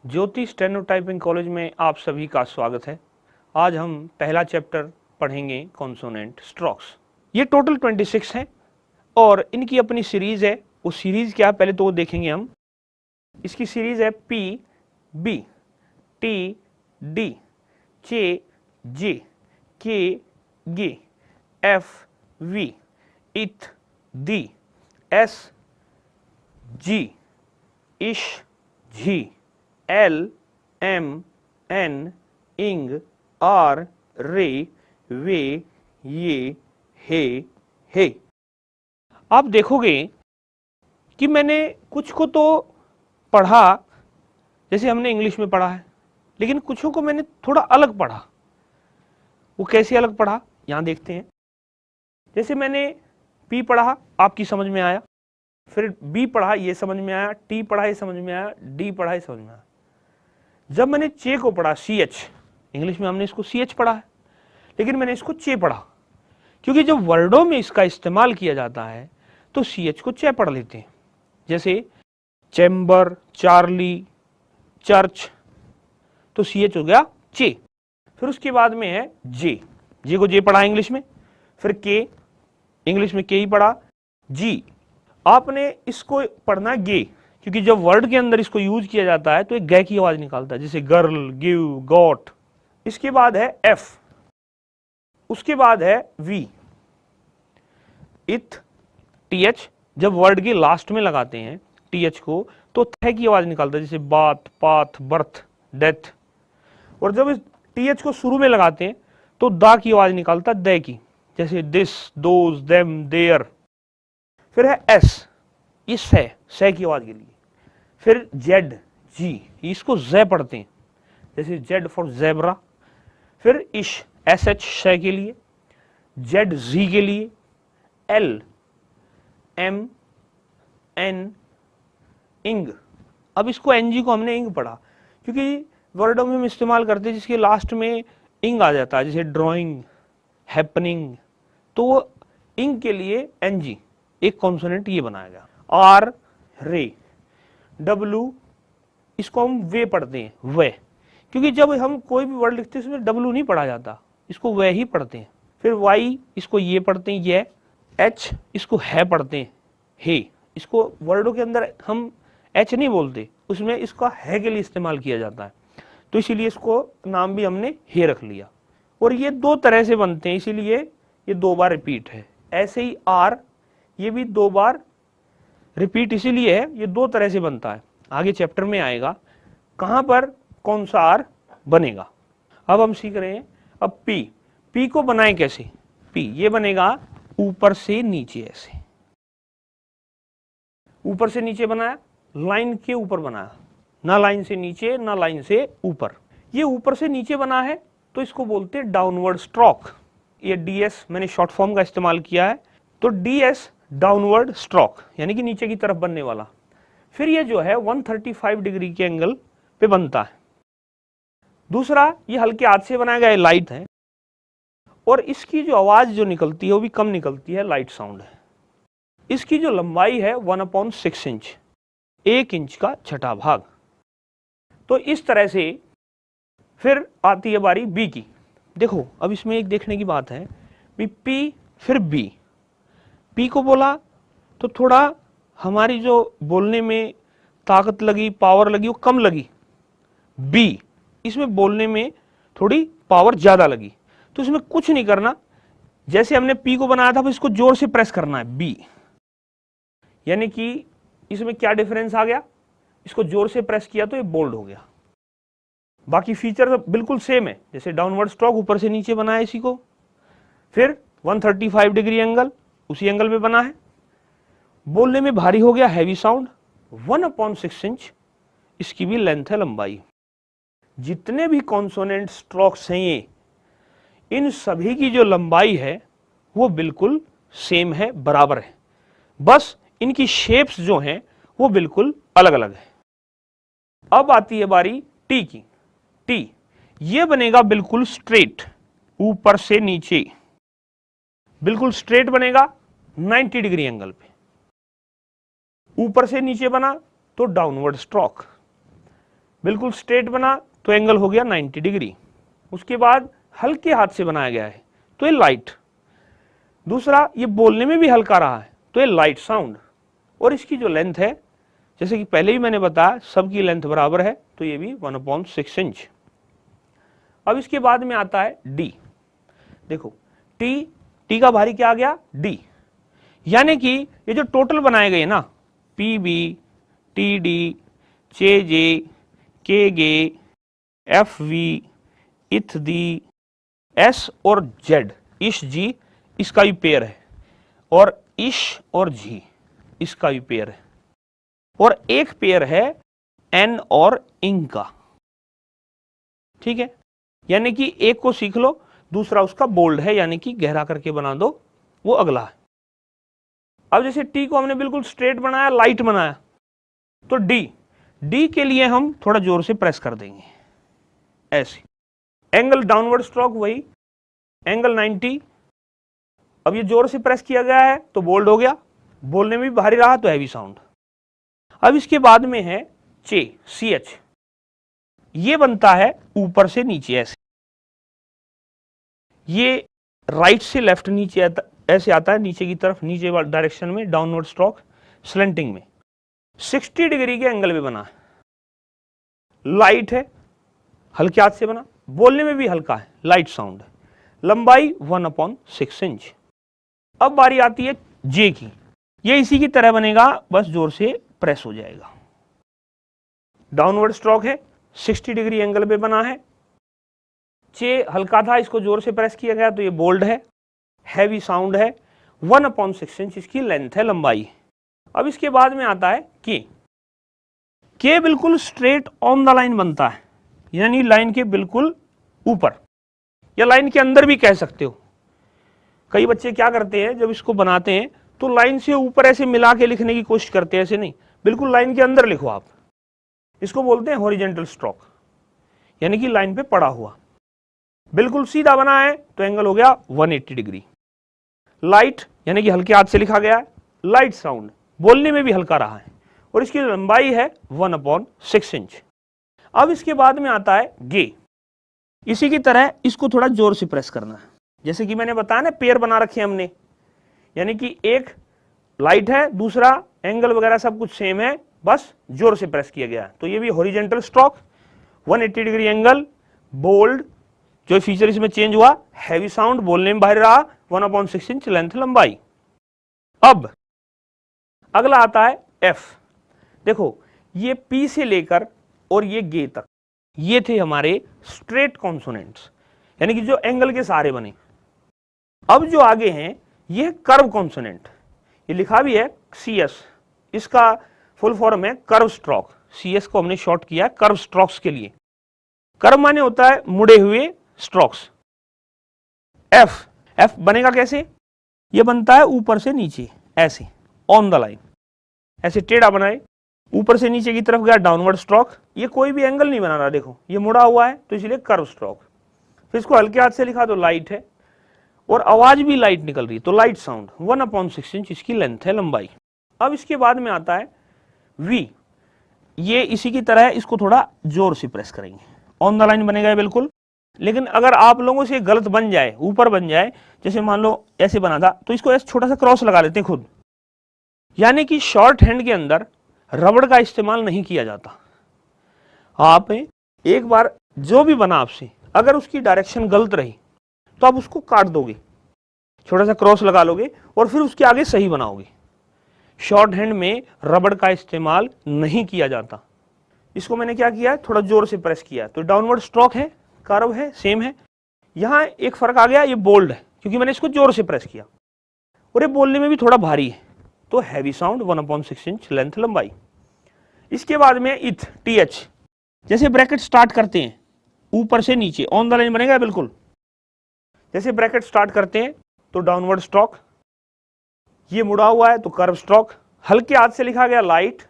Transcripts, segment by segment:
ज्योति स्टेनोटाइपिंग college में आप सभी का स्वागत है। आज हम पहला चैप्टर पढ़ेंगे कॉन्सोनेंट स्ट्रोक्स। ये टोटल 26 हैं और इनकी अपनी सीरीज है। वो सीरीज क्या है पहले तो वो देखेंगे हम। इसकी सीरीज है पी बी टी डी चे जे के गे एफ वी इथ दी एस जी इश झी एल एम एन इंग आर रे वे ये हे। आप देखोगे कि मैंने कुछ को तो पढ़ा जैसे हमने इंग्लिश में पढ़ा है, लेकिन कुछों को मैंने थोड़ा अलग पढ़ा। वो कैसे अलग पढ़ा यहां देखते हैं। जैसे मैंने पी पढ़ा, आपकी समझ में आया, फिर बी पढ़ा ये समझ में आया, टी पढ़ा ये समझ में आया, डी पढ़ा ये समझ में आया। जब मैंने चे को पढ़ा, सी एच, इंग्लिश में हमने इसको सी एच पढ़ा है, लेकिन मैंने इसको चे पढ़ा क्योंकि जब वर्डों में इसका इस्तेमाल किया जाता है तो सी एच को चे पढ़ लेते हैं। जैसे चैम्बर, चार्ली, चर्च, तो सी एच हो गया चे। फिर उसके बाद में है जे, जे को जे पढ़ा इंग्लिश में, फिर के, इंग्लिश में के ही पढ़ा, जी आपने इसको पढ़ना गे, क्योंकि जब वर्ड के अंदर इसको यूज किया जाता है तो एक गे की आवाज निकालता है, जैसे गर्ल, गिव, गॉट। इसके बाद है एफ, उसके बाद है वी, इथ, टीएच। जब वर्ड के लास्ट में लगाते हैं टीएच को तो थे की आवाज निकालता है, जैसे बात, पाथ, बर्थ, डेथ। और जब इस टीएच को शुरू में लगाते हैं तो दा की आवाज निकालता है दे की, जैसे दिस, दोज, देम, देयर। फिर है एस, ये से की आवाज के लिए। फिर जेड, जी, इसको जे पढ़ते हैं, जैसे जेड फॉर जेब्रा। फिर इश, एस एच शे के लिए, जेड जी के लिए, एल एम एन इंग। अब इसको एनजी को हमने इंग पढ़ा क्योंकि वर्डों में हम इस्तेमाल करते हैं जिसके लास्ट में इंग आ जाता है, जैसे ड्राइंग, हैपनिंग, तो इंग के लिए एनजी एक कॉन्सोनेंट ये बनाया गया। आर, रे, डब्लू, इसको हम वे पढ़ते हैं, वे, क्योंकि जब हम कोई भी वर्ड लिखते हैं उसमें डब्लू नहीं पढ़ा जाता, इसको वे ही पढ़ते हैं। फिर वाई, इसको ये पढ़ते हैं ये, एच, इसको है पढ़ते हैं हे। इसको वर्डों के अंदर हम एच नहीं बोलते, उसमें इसका है के लिए इस्तेमाल किया जाता है, तो इसीलिए इसको नाम भी हमने हे रख लिया। और ये दो तरह से बनते हैं, इसीलिए ये दो बार रिपीट है। ऐसे ही आर, ये भी दो बार रिपीट इसीलिए है, ये दो तरह से बनता है। आगे चैप्टर में आएगा कहां पर कौन सा आर बनेगा। अब हम सीख रहे हैं अब पी। पी को बनाए कैसे? पी ये बनेगा ऊपर से नीचे, ऐसे ऊपर से नीचे बनाया, लाइन के ऊपर बनाया, ना लाइन से नीचे ना लाइन से ऊपर। ये ऊपर से नीचे बना है तो इसको बोलते हैं डाउनवर्ड स्ट्रोक। ये डीएस मैंने शॉर्ट फॉर्म का इस्तेमाल किया है, तो डीएस डाउनवर्ड स्ट्रोक यानी कि नीचे की तरफ बनने वाला। फिर ये जो है 135 डिग्री के एंगल पे बनता है। दूसरा, ये हल्के हाथ से बनाया गया लाइट है और इसकी जो आवाज जो निकलती है वो भी कम निकलती है, लाइट साउंड है। इसकी जो लंबाई है 1/6 इंच, 1 इंच का छठा भाग। तो इस तरह से फिर आती है बारी बी की। देखो अब इसमें एक देखने की बात है, पी फिर बी। पी को बोला तो थोड़ा हमारी जो बोलने में ताकत लगी, पावर लगी, वो कम लगी। बी, इसमें बोलने में थोड़ी पावर ज्यादा लगी। तो इसमें कुछ नहीं करना, जैसे हमने पी को बनाया था इसको जोर से प्रेस करना है बी, यानी कि इसमें क्या डिफरेंस आ गया, इसको जोर से प्रेस किया तो ये बोल्ड हो गया। बाकी फीचर तो बिल्कुल सेम है, जैसे डाउनवर्ड स्ट्रोक ऊपर से नीचे बना है इसी को। फिर 135 डिग्री एंगल उसी एंगल पे बना है। बोलने में भारी हो गया, हैवी साउंड, 1/6 इंच इसकी भी लेंथ है, लंबाई। जितने भी कॉन्सोनेंट स्ट्रोक्स हैं ये, इन सभी की जो लंबाई है वो बिल्कुल सेम है, बराबर है, बस इनकी शेप्स जो हैं वो बिल्कुल अलग अलग है। अब आती है बारी टी की। टी ये बनेगा बिल्कुल स्ट्रेट, ऊपर से नीचे बिल्कुल स्ट्रेट बनेगा 90 डिग्री एंगल पे। ऊपर से नीचे बना तो डाउनवर्ड स्ट्रोक, बिल्कुल स्ट्रेट बना तो एंगल हो गया 90 डिग्री। उसके बाद हल्के हाथ से बनाया गया है तो ये लाइट। दूसरा, ये बोलने में भी हल्का रहा है तो ये लाइट साउंड। और इसकी जो लेंथ है, जैसे कि पहले ही मैंने बताया, सबकी लेंथ बराबर है तो ये भी 1/6 इंच। अब इसके बाद में आता है डी। देखो टी का भारी क्या आ गया, डी। यानी कि ये जो टोटल बनाए गए ना, पी बी, टी डी, जे जे, के गे, एफ वी, इथ दी, एस और जेड, इश जी इसका भी पेयर है, और इश और जी इसका भी पेयर है, और एक पेयर है एन और इंग का। ठीक है, यानी कि एक को सीख लो, दूसरा उसका बोल्ड है, यानी कि गहरा करके बना दो, वो अगला है। अब जैसे टी को हमने बिल्कुल स्ट्रेट बनाया, लाइट बनाया, तो डी के लिए हम थोड़ा जोर से प्रेस कर देंगे ऐसे। एंगल डाउनवर्ड स्ट्रोक वही एंगल 90। अब ये जोर से प्रेस किया गया है तो बोल्ड हो गया, बोलने में भी भारी रहा तो हैवी साउंड। अब इसके बाद में है चे, सी एच। ये बनता है ऊपर से नीचे ऐसे, ये राइट से लेफ्ट नीचे ऐसे आता है, नीचे की तरफ, नीचे वाले डायरेक्शन में, डाउनवर्ड स्ट्रोक स्लेंटिंग में 60 डिग्री के एंगल में बना है, लाइट है, हल्के हाथ से बना, बोलने में भी हल्का है, लाइट साउंड है, लंबाई 1/6 इंच। अब बारी आती है जे की। ये इसी की तरह बनेगा, बस जोर से प्रेस हो जाएगा। डाउनवर्ड स्ट्रोक है, 60 डिग्री एंगल पे बना है, चे हल्का था, इसको जोर से प्रेस किया गया तो ये बोल्ड है, हैवी साउंड है, 1/6 इंच इसकी लेंथ है, लंबाई। अब इसके बाद में आता है के बिल्कुल स्ट्रेट ऑन द लाइन बनता है, यानी लाइन के बिल्कुल ऊपर या लाइन के अंदर भी कह सकते हो। कई बच्चे क्या करते हैं, जब इसको बनाते हैं तो लाइन से ऊपर ऐसे मिला के लिखने की कोशिश करते हैं, ऐसे नहीं, बिल्कुल लाइन के अंदर लिखो आप। इसको बोलते हैं हॉरिजॉन्टल स्ट्रोक, यानी कि लाइन पे पड़ा हुआ। बिल्कुल सीधा बना है तो एंगल हो गया 180 डिग्री। लाइट यानी कि हल्के हाथ से लिखा गया है, लाइट साउंड, बोलने में भी हल्का रहा है, और इसकी लंबाई है 1/6 इंच। अब इसके बाद में आता है गे। इसी की तरह इसको थोड़ा जोर से प्रेस करना है, जैसे कि मैंने बताया ना, पेयर बना रखे हमने, यानी कि एक लाइट है, दूसरा एंगल वगैरह सब कुछ सेम है, बस जोर से प्रेस किया गया है। तो ये भी horizontal stroke, 180 degree angle, bold, जो फीचर इसमें चेंज हुआ, हैवी साउंड, बोलने में बाहर रहा, 1/6 इंच लेंथ, लंबाई। अब अगला आता है एफ। देखो ये पी से लेकर और ये गे तक, ये थे हमारे स्ट्रेट कॉन्सोनेंट्स, यानी कि जो एंगल के सहारे बने। अब जो आगे हैं ये कर्व कॉन्सोनेंट, ये लिखा भी है सी एस, इसका फुल फॉर्म है कर्व स्ट्रोक। सी एस को हमने शॉर्ट किया कर्व स्ट्रोक्स के लिए। कर्व माने होता है मुड़े हुए स्ट्रोक्स। एफ बनेगा कैसे, ये बनता है ऊपर से नीचे ऐसे, ऑन द लाइन, ऐसे टेढ़ा बनाए, ऊपर से नीचे की तरफ गया, डाउनवर्ड स्ट्रोक। ये कोई भी एंगल नहीं बना रहा, देखो ये मुड़ा हुआ है तो इसलिए कर्व स्ट्रोक। फिर इसको हल्के हाथ से लिखा तो लाइट है, और आवाज भी लाइट निकल रही है तो लाइट साउंड, 1/6 इंच इसकी लेंथ है, लंबाई। अब इसके बाद में आता है वी। ये इसी की तरह है, इसको थोड़ा जोर से प्रेस करेंगे, ऑन द लाइन बनेगा बिल्कुल। लेकिन अगर आप लोगों से गलत बन जाए, ऊपर बन जाए, जैसे मान लो ऐसे बना था, तो इसको ऐसे छोटा सा क्रॉस लगा लेते हैं खुद। यानी कि शॉर्ट हैंड के अंदर रबड़ का इस्तेमाल नहीं किया जाता। आप एक बार जो भी बना आपसे, अगर उसकी डायरेक्शन गलत रही तो आप उसको काट दोगे, छोटा सा क्रॉस लगा लोगे और फिर उसके आगे सही बनाओगे। शॉर्ट हैंड में रबड़ का इस्तेमाल नहीं किया जाता। इसको मैंने क्या किया है, थोड़ा जोर से प्रेस किया, तो डाउनवर्ड स्ट्रोक है, कर्व है, सेम है। यहां एक फर्क आ गया, ये बोल्ड है क्योंकि मैंने इसको जोर से प्रेस किया, और ये बोलने में भी थोड़ा भारी है तो हैवी साउंड, 1/6 इंच लेंथ, लंबाई। इसके बाद में इथ, TH, जैसे ब्रैकेट स्टार्ट करते हैं ऊपर से नीचे, ऑन द लाइन बनेगा बिल्कुल। जैसे ब्रैकेट स्टार्ट करते हैं तो डाउनवर्ड स्ट्रोक, ये मुड़ा हुआ है तो कर्व स्ट्रोक, हल्के हाथ से लिखा गया लाइट,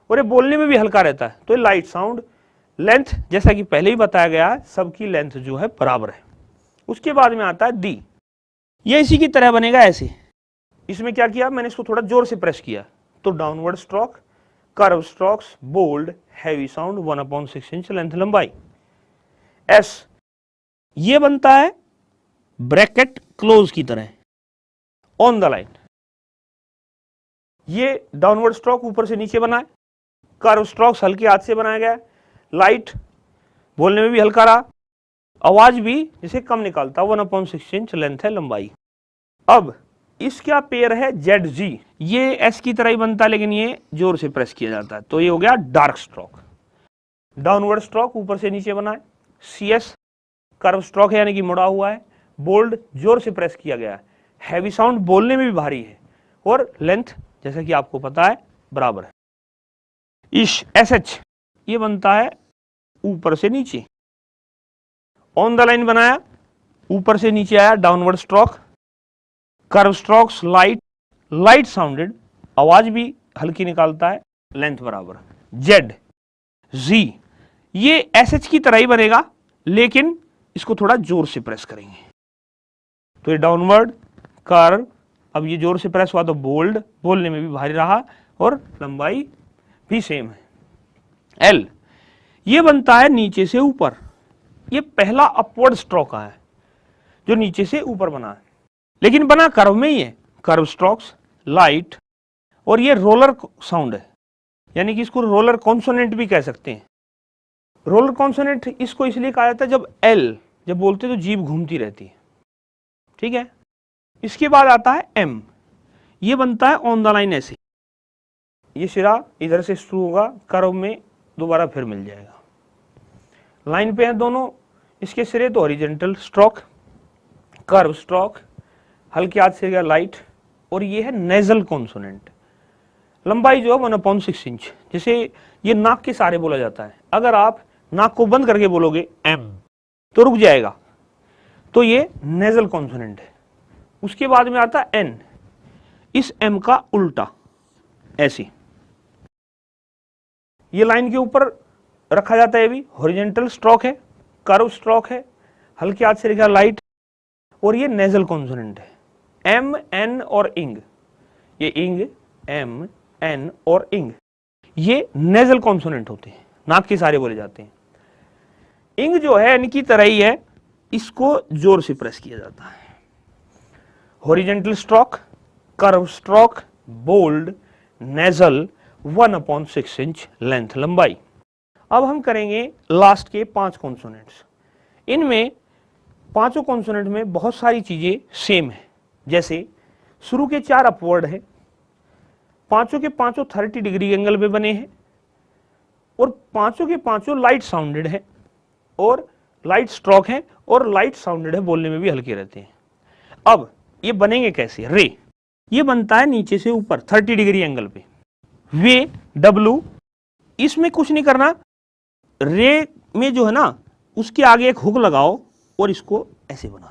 और ये बोलने में भी हल्का रहता है तो ये लाइट साउंड। लेंथ जैसा कि पहले ही बताया गया है, सबकी लेंथ जो है बराबर है। उसके बाद में आता है डी। ये इसी की तरह बनेगा ऐसे। इसमें क्या किया मैंने, इसको थोड़ा जोर से प्रेस किया तो downward stroke, curve strokes, bold, heavy sound, 1/6 inch length लंबाई। एस ये बनता है ब्रैकेट क्लोज की तरह ऑन द लाइन। ये डाउनवर्ड स्ट्रोक ऊपर से नीचे बना है, कर्व स्ट्रोक्स हल्के हाथ से बनाया गया है, लाइट, बोलने में भी हल्का रहा, आवाज भी इसे कम निकालता, 1/6 इंच लेंथ है लंबाई। अब इसका पेयर है ZG, ये एस की तरह ही बनता है लेकिन ये जोर से प्रेस किया जाता है, तो ये हो गया डार्क स्ट्रोक। डाउनवर्ड स्ट्रोक ऊपर से नीचे बना है, CS कर्व स्ट्रोक है यानी कि मुड़ा हुआ है, बोल्ड जोर से प्रेस किया गया है, हैवी साउंड बोलने में भी भारी है, और लेंथ जैसा कि आपको पता है बराबर है। SH ये बनता है ऊपर से नीचे, ऑन द लाइन बनाया, ऊपर से नीचे आया, downward stroke, curve strokes light sounded, आवाज भी हल्की निकालता है, लेंथ बराबर। Z ये SH की तरह ही बनेगा लेकिन इसको थोड़ा जोर से प्रेस करेंगे, तो ये डाउनवर्ड कर्व, अब ये जोर से प्रेस हुआ तो बोल्ड, बोलने में भी भारी रहा, और लंबाई भी सेम है। L ये बनता है नीचे से ऊपर, ये पहला अपवर्ड स्ट्रोक है जो नीचे से ऊपर बना है, लेकिन बना कर्व में ही है, कर्व स्ट्रोक्स लाइट, और ये रोलर साउंड है, यानी कि इसको रोलर कॉन्सोनेंट भी कह सकते हैं। रोलर कॉन्सोनेंट इसको इसलिए कहा जाता है जब बोलते तो जीभ घूमती रहती है, ठीक है। इसके बाद आता है M, ये बनता है ऑन द लाइन ऐसे, ये सिरा इधर से शुरू होगा, कर्व में दोबारा फिर मिल जाएगा, लाइन पे है दोनों इसके सिरे, तो हॉरिजॉन्टल स्ट्रोक, कर्व स्ट्रोक, हल्के हाथ से गया लाइट, और ये है नेजल कॉन्सोनेंट। लंबाई जो है 1/6 इंच, जैसे ये नाक के सहारे बोला जाता है, अगर आप नाक को बंद करके बोलोगे M तो रुक जाएगा, तो ये नेजल कॉन्सोनेंट है। उसके बाद में आता है N, इस M का उल्टा ऐसी, ये लाइन के ऊपर रखा जाता है, ये भी हॉरिजॉन्टल स्ट्रोक है, कर्व स्ट्रोक है, हल्के हाथ से लिखा लाइट, और ये नेजल कॉन्सोनेंट है। M N और इंग, ये इंग M N और इंग ये नेजल कॉन्सोनेंट होते हैं, नाक के सहारे बोले जाते हैं। इंग जो है इनकी तरह ही है, इसको जोर से प्रेस किया जाता है। Horizontal stroke, curve stroke, bold, nasal, 1/6 inch length लंबाई। अब हम करेंगे लास्ट के 5 कॉन्सोनेंट्स। इनमें पांचों कॉन्सोनेंट में बहुत सारी चीजें सेम है, जैसे शुरू के 4 अपवर्ड है, पांचों के पांचों 30 डिग्री एंगल पे बने हैं, और पांचों के पांचों लाइट साउंडेड है, और लाइट स्ट्रोक है, और लाइट साउंडेड है, बोलने में भी हल्के रहते हैं। अब ये बनेंगे कैसे? रे ये बनता है नीचे से ऊपर 30 डिग्री एंगल पे, वे W, इसमें कुछ नहीं करना, रे में जो है ना उसके आगे एक हुक लगाओ और इसको ऐसे बना,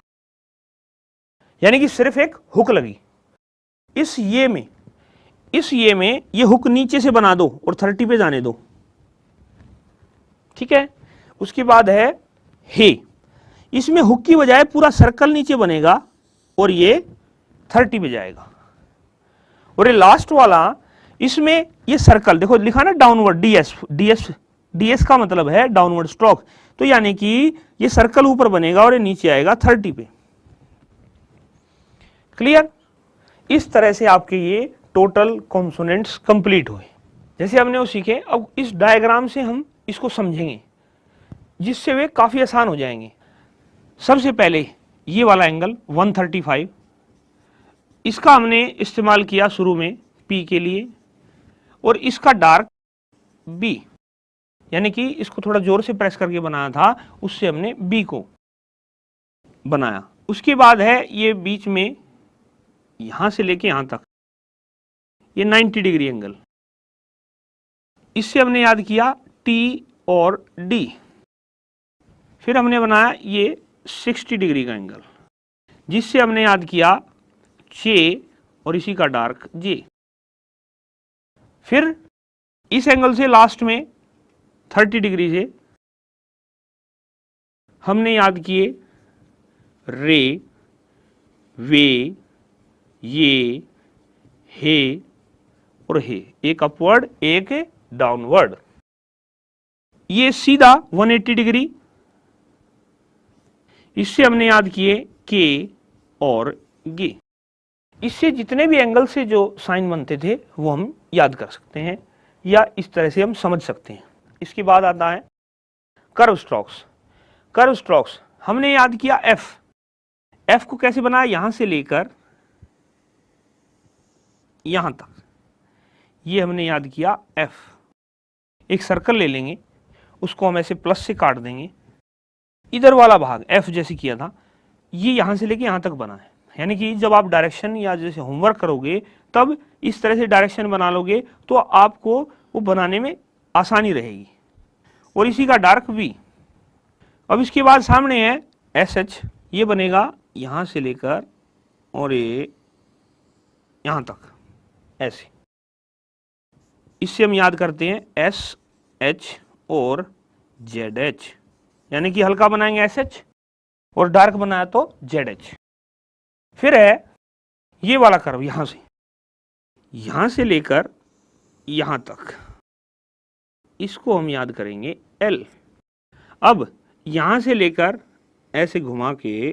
यानी कि सिर्फ एक हुक लगी। इस ये में ये हुक नीचे से बना दो और 30 पे जाने दो, ठीक है। उसके बाद है हे, इसमें हुक की बजाय पूरा सर्कल नीचे बनेगा और ये 30 पे जाएगा। और ये लास्ट वाला, इसमें ये सर्कल देखो लिखा ना डाउनवर्ड, DS का मतलब है डाउनवर्ड स्ट्रोक, तो यानी कि ये सर्कल ऊपर बनेगा और ये नीचे आएगा 30 पे। क्लियर? इस तरह से आपके ये टोटल कॉन्सोनेंट्स कंप्लीट हुए। जैसे हमने वो सीखे, अब इस डायग्राम से हम इसको समझेंगे जिससे वे काफी आसान हो जाएंगे। सबसे पहले ये वाला एंगल 135, इसका हमने इस्तेमाल किया शुरू में P के लिए, और इसका डार्क B, यानी कि इसको थोड़ा जोर से प्रेस करके बनाया था, उससे हमने B को बनाया। उसके बाद है ये बीच में यहां से लेके यहां तक ये 90 डिग्री एंगल, इससे हमने याद किया T और D। फिर हमने बनाया ये 60 डिग्री का एंगल, जिससे हमने याद किया J और इसी का डार्क J। फिर इस एंगल से लास्ट में 30 डिग्री से हमने याद किए रे, वे, ये, हे और हे, एक अपवर्ड एक डाउनवर्ड। ये सीधा 180 डिग्री, इससे हमने याद किए के और गे। इससे जितने भी एंगल से जो साइन बनते थे वो हम याद कर सकते हैं या इस तरह से हम समझ सकते हैं। इसके बाद आता है कर्व स्ट्रोक्स। कर्व स्ट्रोक्स हमने याद किया एफ को कैसे बनाया, यहां से लेकर यहां तक, ये हमने याद किया एफ। एक सर्कल ले लेंगे, उसको हम ऐसे प्लस से काट देंगे, इधर वाला भाग एफ जैसे किया था ये यहां से लेके यहां तक बना है। यानी कि जब आप डायरेक्शन या जैसे होमवर्क करोगे तब इस तरह से डायरेक्शन बना लोगे तो आपको वो बनाने में आसानी रहेगी। और इसी का डार्क बी। अब इसके बाद सामने है एस एच, ये बनेगा यहां से लेकर और ये यहां तक ऐसे। इससे हम याद करते हैं एस एच और जेड एच, यानी कि हल्का बनाएंगे एस एच और डार्क बनाया तो जेड एच। फिर है ये वाला कर्व, यहां से लेकर यहां तक, इसको हम याद करेंगे एल। अब यहां से लेकर ऐसे घुमा के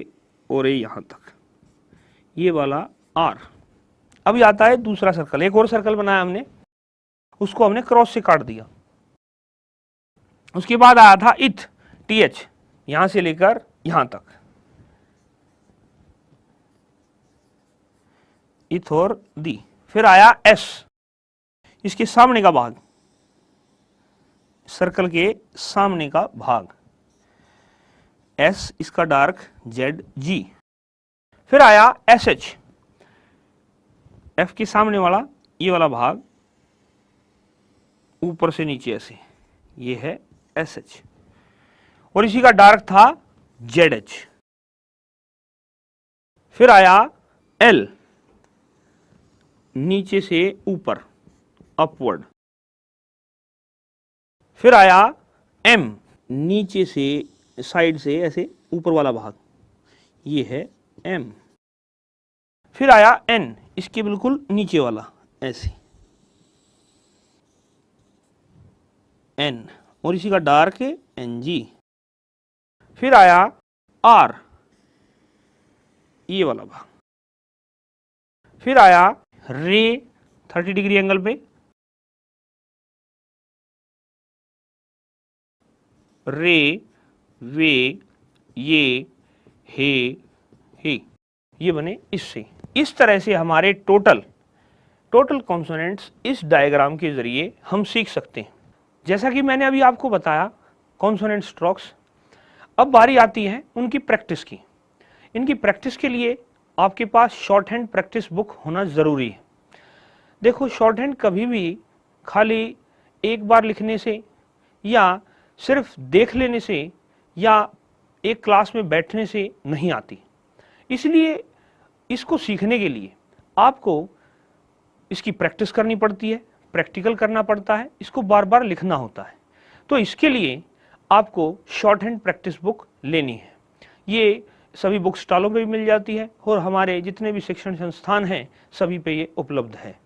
और यहां तक, ये वाला आर। अब आता है दूसरा सर्कल, एक और सर्कल बनाया हमने, उसको हमने क्रॉस से काट दिया। उसके बाद आया था इथ, टी एच, यहां से लेकर यहां तक, इथ और दी। फिर आया एस, इसके सामने का भाग, सर्कल के सामने का भाग, एस इसका डार्क, जेड जी। फिर आया एस एच, एफ के सामने वाला ये वाला भाग, ऊपर से नीचे ऐसे, ये है एस एच। और इसी का डार्क था जेड एच। फिर आया एल, नीचे से ऊपर, अपवर्ड। फिर आया एम, नीचे से साइड से ऐसे ऊपर वाला भाग, ये है एम। फिर आया एन, इसके बिल्कुल नीचे वाला ऐसे, एन, और इसी का डार्क है एन जी। फिर आया आर, ये वाला भाग। फिर आया रे, 30 डिग्री एंगल पे, रे, वे, ये, हे, ये बने इससे। इस तरह से हमारे टोटल कॉन्सोनेंट्स इस डायग्राम के जरिए हम सीख सकते हैं। जैसा कि मैंने अभी आपको बताया कॉन्सोनेंट स्ट्रोक्स। अब बारी आती है उनकी प्रैक्टिस की। इनकी प्रैक्टिस के लिए आपके पास शॉर्ट हैंड प्रैक्टिस बुक होना जरूरी है। देखो, शॉर्ट हैंड कभी भी खाली एक बार लिखने से या सिर्फ देख लेने से या एक क्लास में बैठने से नहीं आती। इसलिए इसको सीखने के लिए आपको इसकी प्रैक्टिस करनी पड़ती है, प्रैक्टिकल करना पड़ता है, इसको बार बार लिखना होता है। तो इसके लिए आपको शॉर्ट हैंड प्रैक्टिस बुक लेनी है। ये सभी बुक स्टॉलों पे भी मिल जाती है और हमारे जितने भी शिक्षण संस्थान हैं सभी पे ये उपलब्ध है।